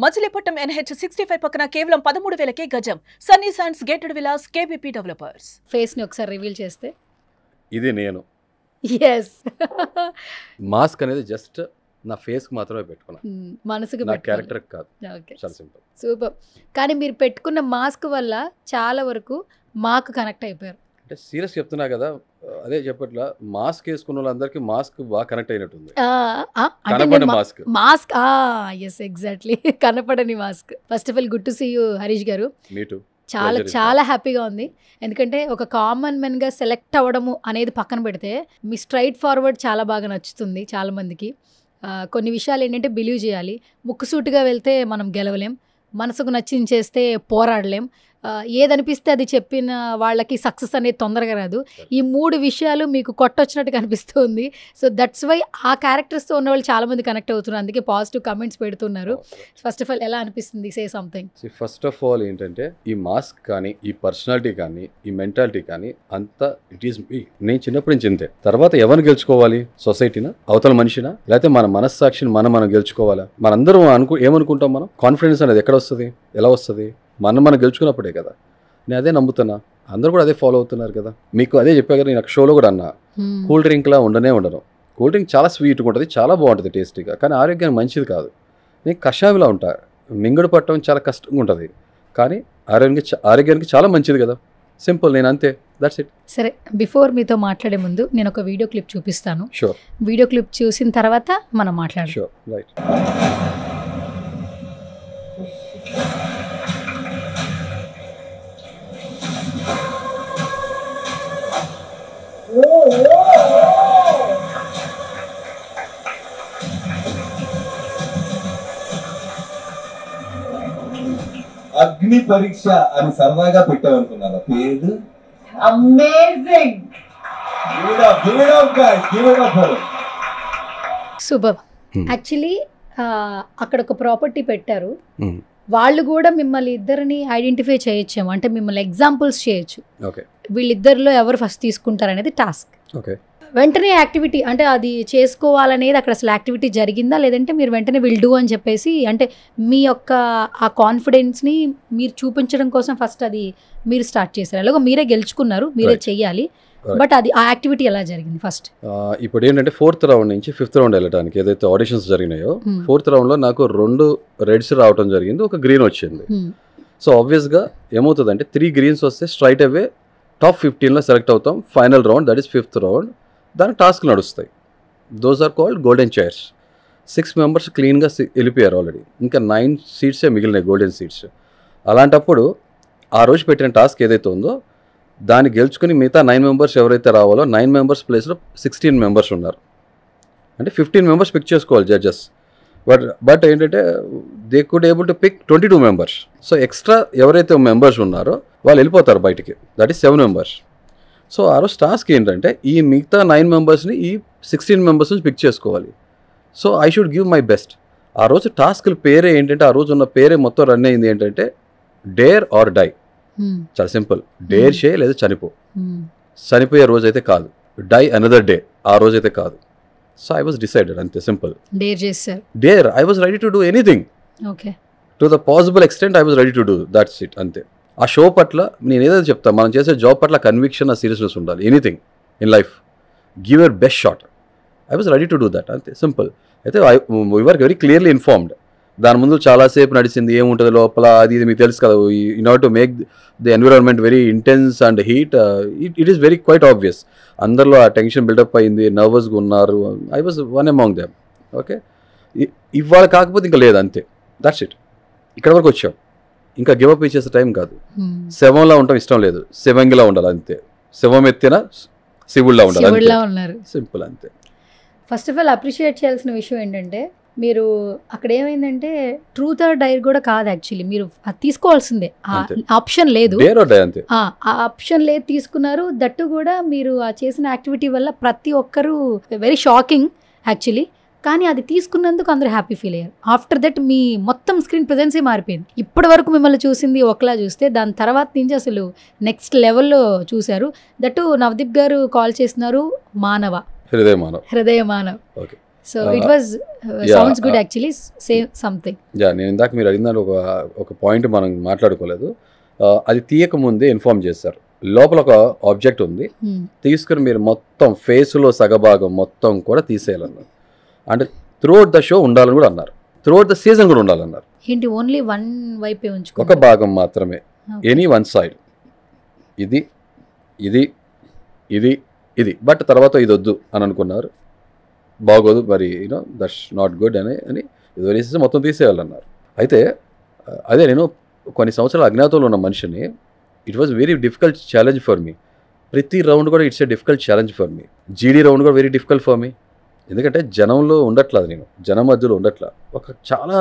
Machilipatnam NH 65 పక్కన కేవలం 13,000కే గజం. Sunny sands gated Vilas KBP developers. Face ని ఒకసారి రివీల్ చేస్తే ఇది నేను ఎస్ మాస్క్ అనేది జస్ట్ నా ఫేస్ కి మాత్రమే పెట్టుకున్నా, మనసుకు నా క్యారెక్టర్ కాదు. ఓకే చాలా సింపుల్. సూపర్. కానీ మీరు పెట్టుకున్న మాస్క్ వల్ల చాలా వరకు మాకు కనెక్ట్ అయిపోయారు. అంటే సీరియస్ చెప్తున్నా కదా, అదే చెప్పట్లా, మాస్క్ వేసుకున్న వాళ్ళందరికీ మాస్క్ బాగా కనెక్ట్ అయినట్టుంది. కనపడే మాస్క్ మాస్క్ ఎస్ ఎగ్జాక్ట్లీ కనపడని mask. First of all good to see you Harish garu. మీటు చాలా చాలా హ్యాపీగా ఉంది. ఎందుకంటే ఒక కామన్ మెన్గా సెలెక్ట్ అవ్వడము అనేది పక్కన పెడితే మీ స్ట్రైట్ ఫార్వర్డ్ చాలా బాగా నచ్చుతుంది చాలా మందికి. కొన్ని విషయాలు ఏంటంటే బిలీవ్ చేయాలి. ముక్కుసూటిగా వెళ్తే మనం గెలవలేం, మనసుకు నచ్చింది చేస్తే పోరాడలేం, ఏదనిపిస్తే అది చెప్పిన వాళ్ళకి సక్సెస్ అనేది తొందరగా రాదు. ఈ 3 విషయాలు మీకు కొట్టొచ్చినట్టు కనిపిస్తుంది. సో దట్స్ వై ఆ క్యారెక్టర్స్తో ఉన్న వాళ్ళు చాలా మంది కనెక్ట్ అవుతున్నారు, అందుకే పాజిటివ్ కమెంట్స్ పెడుతున్నారు. ఫస్ట్ ఆఫ్ ఆల్ ఎలా అనిపిస్తుంది, say something. First of all ఏంటంటే ఈ మాస్క్ కానీ, ఈ పర్సనాలిటీ కానీ, ఈ మెంటాలిటీ కానీ అంతా ఇట్ ఈస్ మీ. నేను చిన్నప్పటి నుంచి ఇంతే. తర్వాత ఎవరిని గెలుచుకోవాలి? సొసైటీనా, అవతల మనిషినా, లేకపోతే మన మనస్సాక్షిని మనం గెలుచుకోవాలా? మనందరం ఏమనుకుంటాం? మనం కాన్ఫిడెన్స్ అనేది ఎక్కడ వస్తుంది, ఎలా వస్తుంది? మనం గెలుచుకున్నప్పుడే కదా. నేను అదే నమ్ముతున్నా, అందరూ కూడా అదే ఫాలో అవుతున్నారు కదా. మీకు అదే చెప్పా కదా, నేను ఒక షోలో కూడా అన్నా, కూల్ డ్రింక్లా ఉండను. కూల్ డ్రింక్ చాలా స్వీట్గా ఉంటుంది, చాలా బాగుంటుంది టేస్టీగా, కానీ ఆరోగ్యానికి మంచిది కాదు. నేను కషాయంలా ఉంటా, మింగుడు పట్టడం చాలా కష్టంగా ఉంటుంది, కానీ ఆరోగ్యానికి చాలా మంచిది కదా. సింపుల్, నేను అంతే, దట్స్ ఇట్. సరే, బిఫోర్ మీతో మాట్లాడే ముందు నేను ఒక వీడియో క్లిప్ చూపిస్తాను. షూర్. వీడియో క్లిప్ చూసిన తర్వాత మనం మాట్లాడదాం. Sure, right. అగ్ని పరీక్ష అని సరదాగా పెట్టామనుకున్నారా పేరు? అమేజింగ్. సూపర్. యాక్చువల్లీ అక్కడ ఒక ప్రాపర్టీ పెట్టారు, వాళ్ళు కూడా మిమ్మల్ని ఇద్దరిని ఐడెంటిఫై చేయొచ్చేమో, అంటే మిమ్మల్ని ఎగ్జాంపుల్స్ చేయొచ్చు. ఓకే, వీళ్ళిద్దరిలో ఎవరు ఫస్ట్ తీసుకుంటారు అనేది టాస్క్. ఓకే, వెంటనే యాక్టివిటీ అంటే అది చేసుకోవాలనేది అక్కడ అసలు యాక్టివిటీ జరిగిందా, లేదంటే మీరు వెంటనే విల్ డూ అని చెప్పేసి, అంటే మీ యొక్క ఆ కాన్ఫిడెన్స్ని మీరు చూపించడం కోసం ఫస్ట్ అది మీరు స్టార్ట్ చేశారు? అలాగే మీరే గెలుచుకున్నారు, మీరే చెయ్యాలి, బట్ అది ఆ యాక్టివిటీ ఎలా జరిగింది ఫస్ట్? ఇప్పుడు ఏంటంటే 4th రౌండ్ నుంచి 5th రౌండ్ వెళ్ళడానికి ఏదైతే ఆడిషన్స్ జరిగినాయో, 4th రౌండ్లో నాకు 2 రెడ్స్ రావడం జరిగింది, ఒక గ్రీన్ వచ్చింది. సో ఆబ్వియస్గా ఏమవుతుందంటే 3 గ్రీన్స్ వస్తే స్ట్రైట్ అవే టాప్ 15లో సెలెక్ట్ అవుతాం. ఫైనల్ రౌండ్, దట్ ఈస్ 5th రౌండ్, దానికి టాస్క్ నడుస్తాయి. Those are called golden chairs. 6 members క్లీన్గా వెళ్ళిపోయారు ఆల్రెడీ, ఇంకా 9 సీట్సే మిగిలినాయి, గోల్డెన్ సీట్స్. అలాంటప్పుడు ఆ రోజు పెట్టిన టాస్క్ ఏదైతే ఉందో దాన్ని గెలుచుకుని మిగతా 9 మెంబర్స్ ఎవరైతే రావాలో 9 మెంబర్స్ ప్లేస్లో 16 మెంబర్స్ ఉన్నారు. అంటే 15 మెంబర్స్ పిక్ చేసుకోవాలి జడ్జెస్, బట్ ఏంటంటే they could able to pick 22 members. So extra ఎవరైతే మెంబర్స్ ఉన్నారో వాళ్ళు వెళ్ళిపోతారు బయటికి, దట్ ఈస్ 7 మెంబర్స్. సో ఆ రోజు టాస్క్ ఏంటంటే ఈ మిగతా 9 మెంబర్స్ని ఈ 16 మెంబర్స్ నుంచి పిక్ చేసుకోవాలి. So I should give my best. ఆ రోజు టాస్క్ల పేరే ఏంటంటే, ఆ రోజు ఉన్న పేరే మొత్తం రన్ అయింది ఏంటంటే డేర్ ఆర్ డై. చాలా సింపుల్, డేర్ చేయి లేదా చనిపోయే రోజు అయితే కాదు, డై అనదర్ డే, ఆ రోజు అయితే కాదు. సో ఐ వాజ్ డిసైడెడ్, అంతే సింపుల్. డేర్ చేశారు. Dare, I was ready to do anything to the possible extent, I was ready to do, that's it, అంతే. ఆ షో పట్ల నేను ఏదైతే చెప్తాను, మనం చేసే జాబ్ పట్ల కన్విక్షన్, ఆ సీరియస్నెస్ ఉండాలి. Anything in life, give your best shot. I was ready to do that, అంతే సింపుల్. అయితే we were very clearly informed. దాని ముందు చాలాసేపు నడిచింది, ఏముంటుంది లోపల అది ఇది మీకు తెలుసు కదా. In order to make the environment very intense and heat, it is very quite obvious. అందరిలో ఆ టెన్షన్ బిల్డప్ అయింది, నర్వస్గా ఉన్నారు. I was one among them. Okay, ఇవాళ కాకపోతే ఇంకా లేదు, అంతే, దట్స్ ఇట్. ఇక్కడ వరకు వచ్చాం, ఇంకా గివప్ ఇచ్చేసే టైం కాదు. శవంలా ఉండటం ఇష్టం లేదు, శివంగిలా ఉండాలి, అంతే. శవం ఎత్తిన శివుల్లా ఉండాలి, సింపుల్, అంతే. ఫస్ట్ ఆఫ్ ఆల్ అప్రిషియేట్ చేయాల్సిన విషయం ఏంటంటే, మీరు అక్కడ ఏమైందంటే ట్రూత్ ఆర్ డైర్ కూడా కాదు, యాక్చువల్లీ మీరు అది తీసుకోవాల్సిందే, ఆప్షన్ లేదు, ఆ ఆప్షన్ లేదు, తీసుకున్నారు. దట్టు కూడా మీరు ఆ చేసిన యాక్టివిటీ వల్ల ప్రతి ఒక్కరు వెరీ షాకింగ్ యాక్చువల్లీ, కానీ అది తీసుకున్నందుకు అందరూ హ్యాపీ ఫీల్ అయ్యారు. ఆఫ్టర్ దట్ మీ మొత్తం స్క్రీన్ ప్రెజెన్సే మారిపోయింది. ఇప్పటి వరకు మిమ్మల్ని చూసింది ఒకలా చూస్తే, దాని తర్వాత నుంచి అసలు నెక్స్ట్ లెవెల్లో చూశారు. దట్టు నవదీప్ గారు కాల్ చేస్తున్నారు, హృదయ Manav. So it was sounds good actually, say something. నేను ఇందాక మీరు అడిగిన ఒక పాయింట్ మనం మాట్లాడుకోలేదు. అది తీయక ముందే ఇన్ఫార్మ్ చేశారు, లోపల ఒక ఆబ్జెక్ట్ ఉంది, తీసుకుని మీరు మొత్తం ఫేస్లో సగభాగం మొత్తం కూడా తీసేయాలన్నారు. అంటే త్రూఅవుట్ ద షో ఉండాలని కూడా అన్నారు, త్రూఅవుట్ ద సీజన్ కూడా ఉండాలన్నారు. ఏంటి ఓన్లీ వన్ వైపే ఉంచుకో, ఒక భాగం మాత్రమే, ఎనీ వన్ సైడ్, ఇది ఇది ఇది ఇది, బట్ తర్వాత ఇది వద్దు అని అనుకున్నారు. బాగోదు మరి, యూనో దట్స్ నాట్ గుడ్ అని ఇది వదిలేసి మొత్తం తీసేయాలన్నారు. అయితే అదే నేను కొన్ని సంవత్సరాలు అజ్ఞాతంలో ఉన్న మనిషిని, it was very difficult challenge for me. ప్రతి రౌండ్ కూడా it's a difficult challenge for me. జీడీ రౌండ్ కూడా వెరీ డిఫికల్ట్ ఫర్ మీ, ఎందుకంటే జనంలో ఉండట్లేదు, నేను జనం మధ్యలో ఉండట్లా, ఒక చాలా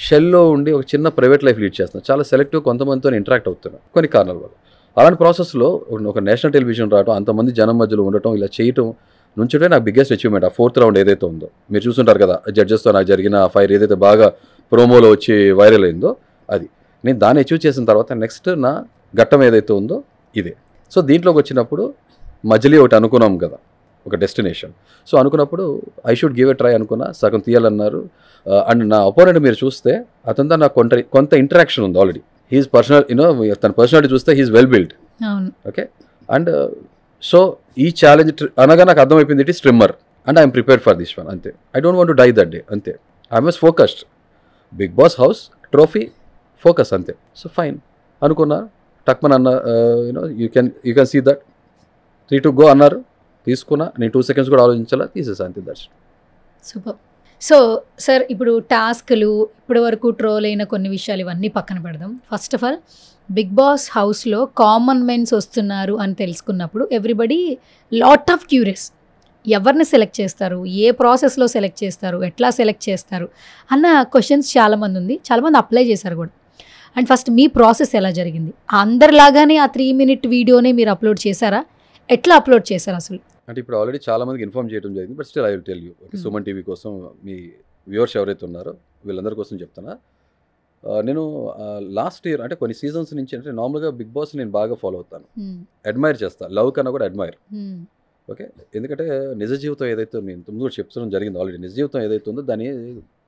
షెల్లో ఉండి ఒక చిన్న ప్రైవేట్ లైఫ్ లీడ్ చేస్తున్నాను, చాలా సెలెక్టివ్ కొంతమందితో ఇంటరాక్ట్ అవుతున్నాను కొన్ని కారణాల వల్ల. అలాంటి ప్రాసెస్లో ఒక నేషనల్ టెలివిజన్ రావడం, అంతమంది జనం మధ్యలో ఉండటం, ఇలా చేయటం నుంచుంటే నాకు బిగ్గెస్ట్ అచీవ్మెంట్. ఆ 4th రౌండ్ ఏదైతే ఉందో మీరు చూసుంటారు కదా, జడ్జెస్తో నాకు జరిగిన ఫైర్ ఏదైతే బాగా ప్రోమోలో వచ్చి వైరల్ అయిందో, అది నేను దాన్ని అచీవ్ చేసిన తర్వాత నెక్స్ట్ నా ఘట్టం ఏదైతే ఉందో ఇదే. సో దీంట్లోకి వచ్చినప్పుడు మజిలీ ఒకటి అనుకున్నాం కదా, ఒక డెస్టినేషన్. సో అనుకున్నప్పుడు I should give a try అనుకున్నా, సగం తీయాలన్నారు. అండ్ నా అపోనెంట్ మీరు చూస్తే అతనితో నాకు కొంత ఇంటరాక్షన్ ఉంది ఆల్రెడీ. హీఈస్ పర్సనల్, యూనో తన పర్సనాలిటీ చూస్తే he's well build. Okay, and so ఈ ఛాలెంజ్ అనగా నాకు అర్థమైపోయింది, it is strimmer and I'm prepared for this one. అంతే, I don't want to die that day, అంతే. I was focused, Bigg Boss house trophy focus, అంతే. So fine అనుకున్నా, టక్మన్ అన్న, you know you can see that 3 to go అన్నారు, తీసుకున్నా. నేను 2 seconds కూడా ఆలోచించాలా, తీసేసా, అంతే. దర్శనం సూపర్. సో సార్, ఇప్పుడు టాస్క్లు, ఇప్పటి వరకు ట్రోల్ అయిన కొన్ని విషయాలు ఇవన్నీ పక్కన పెడదాం. First of all, Bigg Boss హౌస్లో కామన్ మెన్స్ వస్తున్నారు అని తెలుసుకున్నప్పుడు ఎవ్రీబడి లాట్ ఆఫ్ క్యూరియస్, ఎవరిని సెలెక్ట్ చేస్తారు, ఏ ప్రాసెస్లో సెలెక్ట్ చేస్తారు, ఎట్లా సెలెక్ట్ చేస్తారు అన్న క్వశ్చన్స్ చాలామంది ఉంది, చాలామంది అప్లై చేశారు కూడా. అండ్ ఫస్ట్ మీ ప్రాసెస్ ఎలా జరిగింది? అందరిలాగానే ఆ 3 minute వీడియోనే మీరు అప్లోడ్ చేశారా? ఎట్లా అప్లోడ్ చేశారు అసలు? అంటే ఇప్పుడు ఆల్రెడీ చాలా మందికి ఇన్ఫార్మ్ చేయడం జరిగింది, but still I will tell you. Suman TV కోసం, మీ వ్యూవర్స్ ఎవరైతే ఉన్నారో వీళ్ళందరి కోసం చెప్తున్నా. నేను లాస్ట్ ఇయర్, అంటే కొన్ని సీజన్స్ నుంచి, అంటే నార్మల్గా బిగ్ బాస్ నేను బాగా ఫాలో అవుతాను, అడ్మైర్ చేస్తాను, లవ్ కన్నా కూడా అడ్మైర్. ఓకే, ఎందుకంటే నిజ జీవితం ఏదైతే నేను ముందు కూడా చెప్తడం జరిగింది ఆల్రెడీ, నిజ జీవితం ఏదైతే ఉందో దాన్ని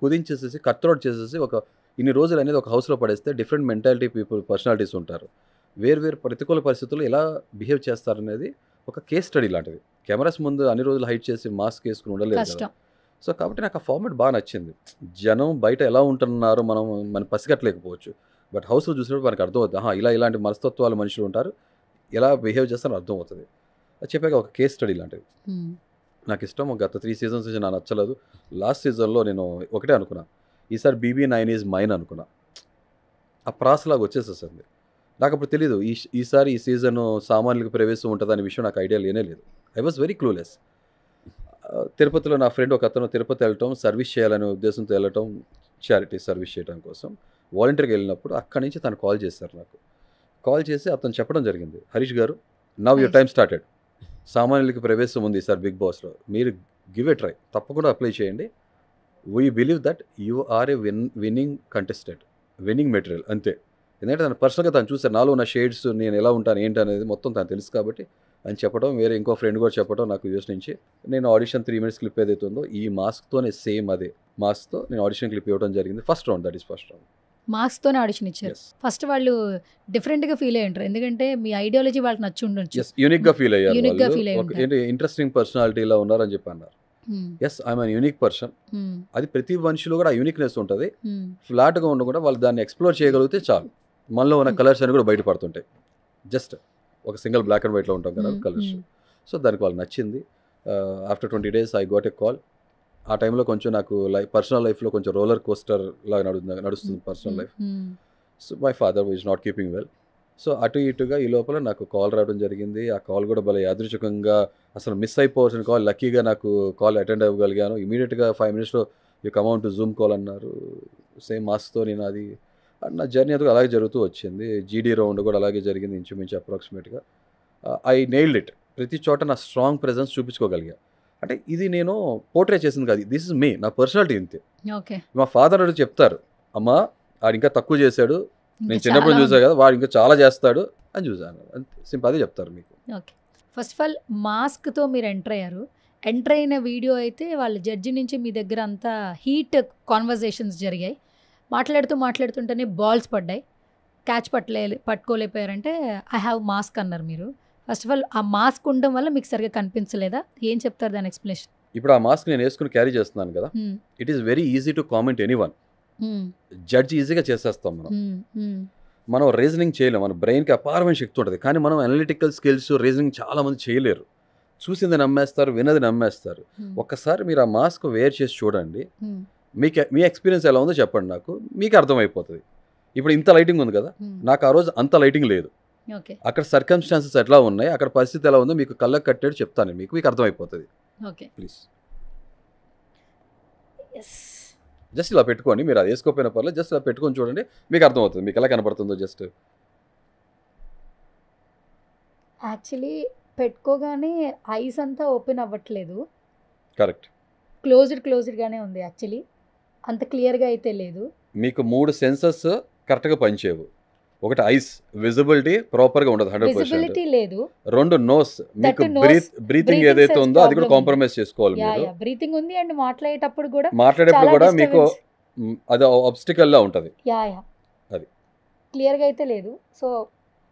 కుదించేసేసి కట్అవుట్ చేసేసి ఒక ఇన్ని రోజులు అనేది ఒక హౌస్లో పడేస్తే డిఫరెంట్ మెంటాలిటీ పీపుల్, పర్సనాలిటీస్ ఉంటారు, వేరు ప్రతికూల పరిస్థితుల్లో ఎలా బిహేవ్ చేస్తారనేది ఒక కేస్ స్టడీ లాంటిది. కెమెరాస్ ముందు అన్ని రోజులు హైట్ చేసి మాస్క్ వేసుకుని ఉండలేదు కదా. సో కాబట్టి నాకు ఆ ఫార్మాట్ బాగా నచ్చింది. జనం బయట ఎలా ఉంటున్నారో మనం పసిగట్టలేకపోవచ్చు, బట్ హౌస్లో చూసినప్పుడు మనకు అర్థమవుతుంది, ఇలాంటి మనస్తత్వాలు మనుషులు ఉంటారు, ఎలా బిహేవ్ చేస్తారో అర్థమవుతుంది. అది చెప్పాక ఒక కేస్ స్టడీ లాంటిది నాకు ఇష్టం. గత 3 seasons నుంచి నాకు నచ్చలేదు. లాస్ట్ సీజన్లో నేను ఒకటే అనుకున్నా, ఈసారి BB9 ఈజ్ మైన్ అనుకున్నా. ఆ ప్రాసలాగా వచ్చేసేసింది. నాకు అప్పుడు తెలీదు ఈసారి ఈ సీజన్ సామాన్యులకు ప్రవేశం ఉంటుంది అనే విషయం నాకు ఐడియా లేనే లేదు. I was very clueless. తిరుపతిలో నా ఫ్రెండ్ ఒక అతను తిరుపతి వెళ్ళటం, సర్వీస్ చేయాలనే ఉద్దేశంతో వెళ్ళటం, చారిటీ సర్వీస్ చేయడం కోసం వాలంటీర్గా వెళ్ళినప్పుడు అక్కడి నుంచి తను కాల్ చేశారు నాకు. కాల్ చేసి అతను చెప్పడం జరిగింది, హరీష్ గారు, నవ్ యువర్ టైం స్టార్టెడ్, సామాన్యులకి ప్రవేశం ఉంది సార్ బిగ్ బాస్లో, మీరు గివ్ ఎ ట్రై, తప్పకుండా అప్లై చేయండి, we believe that you are a winning contestant, winning material, అంతే. ఎందుకంటే తను పర్సనల్గా తను చూసారు, నాలో ఉన్న షేడ్స్, నేను ఎలా ఉంటాను ఏంటి అనేది మొత్తం తను తెలుసు కాబట్టి అని చెప్పడం, వేరే ఇంకో ఫ్రెండ్ కూడా చెప్పడం నాకు యూఎస్ నుంచి. నేను ఆడిషన్ 3 minutes క్లిప్ ఏదైతే ఉందో ఈ మాస్క్తోనే సేమ్ అదే మాస్క్తో నేను ఆడిషన్ క్లిప్ ఇవ్వడం జరిగింది. First round, that is first round. మాస్క్తోనే ఆడిషన్ ఇచ్చారు. ఫస్ట్ వాళ్ళు డిఫరెంట్గా ఫీల్ అయ్యారు, ఎందుకంటే మీ ఐడియాలజీ వాళ్ళకి నచ్చి ఉండొచ్చు, యూనిక్గా ఫీల్ అయ్యారు, ఇంట్రెస్టింగ్ పర్సనాలిటీలా ఉన్నారని చెప్పి అన్నారు. Yes, I'm an unique person. అది ప్రతి మనిషిలో కూడా ఆ యూనిక్నెస్ ఉంటుంది. ఫ్లాట్గా ఉండకుండా వాళ్ళు దాన్ని ఎక్స్ప్లోర్ చేయగలిగితే చాలు, మనలో ఉన్న కలర్స్ అని కూడా బయటపడుతుంటాయి. జస్ట్ ఒక సింగిల్ బ్లాక్ అండ్ వైట్లో ఉంటాం కదా కలర్స్. సో దానికి వాళ్ళు నచ్చింది. After 20 days I got a call. ఆ టైంలో కొంచెం నాకు పర్సనల్ లైఫ్లో కొంచెం రోలర్ కోస్టర్ లాగా నడుస్తుంది personal life. So my father is not keeping well. So అటు ఇటుగా ఈ లోపల నాకు కాల్ రావడం జరిగింది. ఆ కాల్ కూడా భలే యాదృచ్ఛికంగా, అసలు మిస్ అయిపోవాల్సిన కాల్, లక్కీగా నాకు కాల్ అటెండ్ అవ్వగలిగాను. ఇమీడియట్గా 5 minutesలో you come on to Zoom call అన్నారు. సేమ్ మాస్క్తో నేను అది నా జర్నీ అది అలాగే జరుగుతూ వచ్చింది. జీడీ రౌండ్ కూడా అలాగే జరిగింది ఇంచుమించు అప్రాక్సిమేట్గా. I nailed it. ప్రతి చోట నా స్ట్రాంగ్ ప్రెజెన్స్ చూపించుకోగలిగా. అంటే ఇది నేను పోర్ట్రే చేసింది కాదు, దిస్ ఇస్ మీ, నా పర్సనాలిటీ ఇంతే. మా ఫాదర్ అడిగి చెప్తారు, అమ్మా వాడు ఇంకా తక్కువ చేశాడు, నేను చిన్నప్పుడు చూసాను కదా, వాడు ఇంకా చాలా చేస్తాడు అని చూసాను, అంతే సింపుల్, అదే చెప్తారు మీకు. ఓకే, ఫస్ట్ ఆఫ్ ఆల్ మాస్క్తో మీరు ఎంటర్ అయ్యారు, ఎంటర్ అయిన వీడియో అయితే వాళ్ళ జడ్జి నుంచి మీ దగ్గర అంతా హీట్ కాన్వర్జేషన్స్ జరిగాయి. మాట్లాడుతుంటేనే బాల్స్ పడ్డాయి, క్యాచ్ పట్టుకోలేకపోయారంటే ఐ హ్యావ్ మాస్క్ అన్నారు మీరు. ఫస్ట్ ఆఫ్ ఆల్ ఆ మాస్క్ ఉండడం వల్ల మీకు సరిగ్గా కనిపించలేదా? ఏం చెప్తారు దాని ఎక్స్ప్లెనేషన్? ఇప్పుడు ఆ మాస్క్ నేను వేసుకుని క్యారీ చేస్తున్నాను కదా, it is very easy to comment anyone. Judge ఈజీగా చేసేస్తాం మనం రీజనింగ్ చేయలేం. మన బ్రెయిన్కి అపారమైన శక్తి ఉంటుంది, కానీ మనం అనలిటికల్ స్కిల్స్ రీజనింగ్ చాలా మంది చేయలేరు. చూసింది నమ్మేస్తారు, విన్నది నమ్మేస్తారు. ఒక్కసారి మీరు ఆ మాస్క్ వేర్ చేసి చూడండి, మీ ఎక్స్పీరియన్స్ ఎలా ఉందో చెప్పండి, నాకు మీకు అర్థమైపోతుంది. ఇప్పుడు ఇంత లైటింగ్ ఉంది కదా, నాకు ఆ రోజు అంత లైటింగ్ లేదు. అక్కడ సర్కమ్స్టాన్సెస్ ఎట్లా ఉన్నాయి, అక్కడ పరిస్థితి ఎలా ఉందో మీకు కళ్ళకు కట్టేది చెప్తాను, మీకు అర్థమైపోతుంది. ప్లీజ్ జస్ట్ ఇలా పెట్టుకోండి, మీరు అది వేసుకోపోయిన పర్లేదు, జస్ట్ ఇలా పెట్టుకొని చూడండి, మీకు అర్థమవుతుంది మీకు ఎలా కనపడుతుందో. జస్ట్ యాక్చువల్లీ పెట్టుకోగానే ఐస్ అంతా ఓపెన్ అవ్వట్లేదు, కరెక్ట్, క్లోజ్డ్గానే ఉంది. యాక్చువల్లీ అంత క్లియర్గా అయితే లేదు. మీకు 3 సెన్సెస్ కరెక్ట్గా పనిచేయవు. ఒకటి ఐస్ విజిబిలిటీ ప్రాపర్గా ఉండదు, 100% లేదు. 2 నోస్, మీకు బ్రీతింగ్ ఏదైతే ఉందో అది కూడా కాంప్రమైజ్ చేసుకోవాలి. బ్రీతింగ్ ఉంది అండ్ మాట్లాడేటప్పుడు కూడా మీకు అది ఆబ్స్టికల్ లా ఉంటుంది. అది క్లియర్గా అయితే లేదు. సో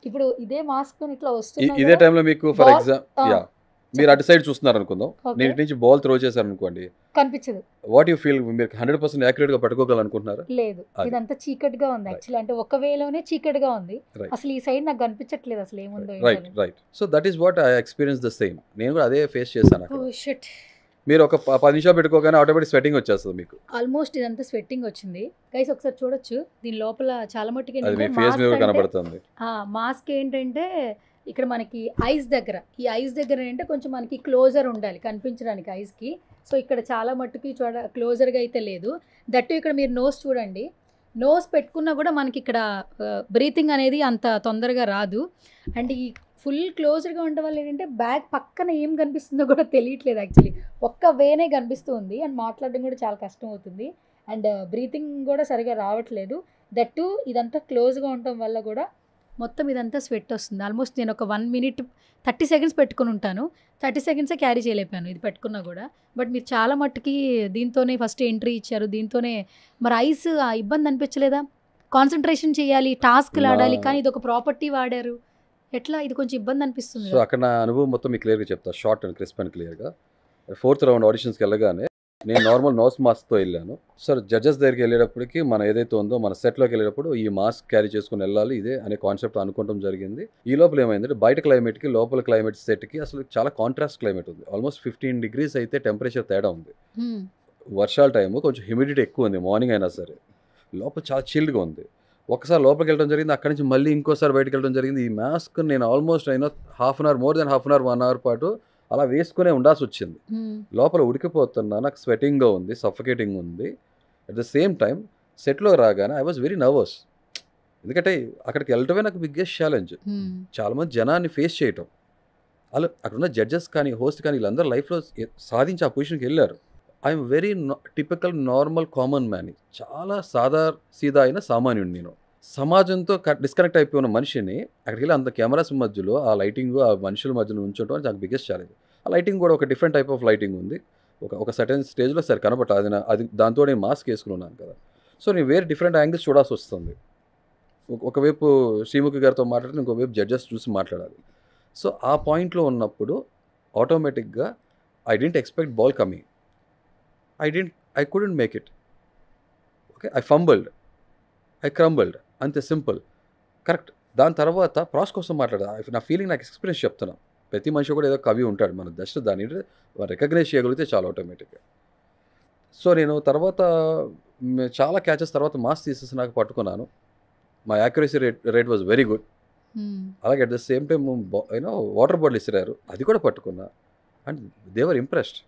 ఇప్పుడు ఇదే మాస్క్ ఇట్లా వస్తుంది, ఇదే టైంలో మీకు ఫర్ ఎగ్జాంపుల్ మీరు అటు సైడ్ చూస్తున్నారు అనుకుందాం, నేను ఇటు నుంచి బాల్ త్రో చేశాను అనుకోండి, కనిపించదు. వాట్ యూ ఫీల్, మీరు 100% యాక్యురేట్ గా పట్టుకోగలనుకుంటున్నారా? లేదు, ఇదంతా చీకటిగా ఉంది. యాక్చువల్లీ అంటే ఒక వేలోనే చీకటిగా ఉంది, అసలు ఈ సైడ్ నాకు కనిపించట్లేదు అసలు ఏముందో. Right. So that is what I experience the same. నేను కూడా అదే ఫేస్ చేశాను. మీరు ఒక 10 నిమిషాలు పెట్టుకోగానే ఆటోమేటిక్ స్వెట్టింగ్ వచ్చేస్తుంది మీకు. ఆల్మోస్ట్ ఇదంతా స్వెట్టింగ్ వచ్చింది గైస్, ఒకసారి చూడొచ్చు. దీని లోపల చాలా మట్టుకి కనబడుతుంది. మాస్క్ ఏంటంటే ఇక్కడ మనకి ఐస్ దగ్గర, ఈ ఐస్ దగ్గర అంటే కొంచెం మనకి క్లోజర్ ఉండాలి కనిపించడానికి ఐస్కి. సో ఇక్కడ చాలా మట్టుకి క్లోజర్గా అయితే లేదు. దట్టు ఇక్కడ మీరు నోస్ చూడండి, నోస్ పెట్టుకున్నా కూడా మనకి ఇక్కడ బ్రీతింగ్ అనేది అంత తొందరగా రాదు. అండ్ ఈ ఫుల్ క్లోజ్డ్గా ఉండడం వల్ల ఏంటంటే బ్యాగ్ పక్కన ఏం కనిపిస్తుందో కూడా తెలియట్లేదు. యాక్చువల్లీ ఒక్క వేనే కనిపిస్తుంది అండ్ మాట్లాడడం కూడా చాలా కష్టం అవుతుంది. అండ్ బ్రీతింగ్ కూడా సరిగా రావట్లేదు. దట్టు ఇదంతా క్లోజ్గా ఉండటం వల్ల కూడా మొత్తం ఇదంతా స్వెట్ వస్తుంది. ఆల్మోస్ట్ నేను ఒక 1 minute 30 seconds పెట్టుకుని ఉంటాను, 30 seconds క్యారీ చేయలేపాను ఇది పెట్టుకున్నా కూడా. బట్ మీరు చాలా మట్టుకి దీంతోనే ఫస్ట్ ఎంట్రీ ఇచ్చారు, దీంతోనే మరి ఐస్ ఇబ్బంది అనిపించలేదా? కాన్సన్ట్రేషన్ చేయాలి, టాస్క్లు ఆడాలి, కానీ ఇది ఒక ప్రాపర్టీ వాడారు, ఎట్లా ఇది కొంచెం ఇబ్బంది అనిపిస్తుంది. సో అక్కడ నా అనుభవం మొత్తం మీకు క్లియర్గా చెప్తా, షార్ట్ అండ్ క్రిస్ప్ అండ్ క్లియర్గా. 4th రౌండ్ ఆడిషన్స్కి వెళ్ళగానే నేను నార్మల్ నోస్ మాస్క్తో వెళ్ళాను. సార్ జడ్జెస్ దగ్గరికి వెళ్ళేటప్పటికి మన ఏదైతే ఉందో మన సెట్లోకి వెళ్ళేటప్పుడు ఈ మాస్క్ క్యారీ చేసుకుని వెళ్ళాలి ఇదే అనే కాన్సెప్ట్ అనుకోవడం జరిగింది. ఈ లోపల ఏమైందంటే బయట క్లైమేట్కి లోపల క్లైమేట్ సెట్కి అసలు చాలా కాంట్రాస్ట్ క్లైమేట్ ఉంది. ఆల్మోస్ట్ 15 degrees అయితే టెంపరేచర్ తేడా ఉంది. వర్షాల టైము కొంచెం హ్యూమిడిటీ ఎక్కువ ఉంది, మార్నింగ్ అయినా సరే లోపల చాలా చిల్డ్గా ఉంది. ఒకసారి లోపలికి వెళ్ళడం జరిగింది, అక్కడి నుంచి మళ్ళీ ఇంకోసారి బయటకు వెళ్ళడం జరిగింది. ఈ మాస్క్ నేను ఆల్మోస్ట్ అయినా half an hour, more than half an hour, 1 hour పాటు అలా వేసుకునే ఉండాల్సి వచ్చింది. లోపల ఉడికిపోతున్నా, నాకు స్వెటింగ్గా ఉంది, సఫకేటింగ్ ఉంది. అట్ ద సేమ్ టైం సెట్లో రాగానే ఐ వాజ్ వెరీ నర్వస్, ఎందుకంటే అక్కడికి వెళ్ళటమే నాకు బిగ్గెస్ట్ ఛాలెంజ్. చాలామంది జనాన్ని ఫేస్ చేయటం, అలా అక్కడున్న జడ్జెస్ కానీ హోస్ట్ కానీ వీళ్ళందరూ లైఫ్లో సాధించి ఆ పొజిషన్కి వెళ్ళారు. I'm very typical normal common man, చాలా సీదా అయిన సామాన్యుడు. నేను సమాజంతో డిస్కనెక్ట్ అయిపోయి ఉన్న మనిషిని అక్కడికి వెళ్ళి అంత కెమెరాస్ మధ్యలో ఆ లైటింగ్ ఆ మనుషుల మధ్యలో ఉంచడం నాకు బిగ్గెస్ట్ ఛాలెంజ్. ఆ లైటింగ్ కూడా ఒక డిఫరెంట్ టైప్ ఆఫ్ లైటింగ్ ఉంది, ఒక సర్టెన్ స్టేజ్లో సరే కనబట్ట అది దాంతో నేను మాస్క్ వేసుకున్నాను కదా. సో నేను వేరే డిఫరెంట్ యాంగిల్స్ చూడాల్సి వస్తుంది. ఒకవైపు శ్రీముఖి గారితో మాట్లాడితే ఇంకోవైపు జడ్జెస్ చూసి మాట్లాడాలి. సో ఆ పాయింట్లో ఉన్నప్పుడు ఆటోమేటిక్గా I didn't expect ball coming, I couldn't make it. Okay, I fumbled, I crumbled, అంతే సింపుల్. కరెక్ట్. దాని తర్వాత ప్రాస్ కోసం మాట్లాడా, నా ఫీలింగ్ నాకు ఎక్స్పీరియన్స్ చెప్తున్నా. ప్రతి మనిషి కూడా ఏదో కవి ఉంటాడు, మన జస్ట్ దాన్ని రికగ్నైజ్ చేయగలిగితే చాలా ఆటోమేటిక్గా. సో నేను తర్వాత చాలా క్యాచెస్ తర్వాత మాస్క్ తీసేసి నాకు పట్టుకున్నాను. మా accuracy rate was very good. అలాగే at the same time water bottle ఇసిరారు, అది కూడా పట్టుకున్నా. And they were impressed.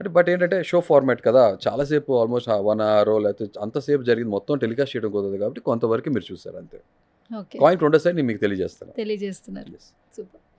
అంటే బట్ ఏంటంటే షో ఫార్మాట్ కదా, చాలాసేపు ఆల్మోస్ట్ 1 hour లేకపోతే అంతసేపు జరిగింది మొత్తం టెలికాస్ట్ చేయడం కుదరదు కాబట్టి కొంతవరకు మీరు చూసారు అంతే. పాయింట్ రెండో సైడ్ నేను మీకు తెలియజేస్తాను. తెలియజేస్తున్నారు. సూపర్.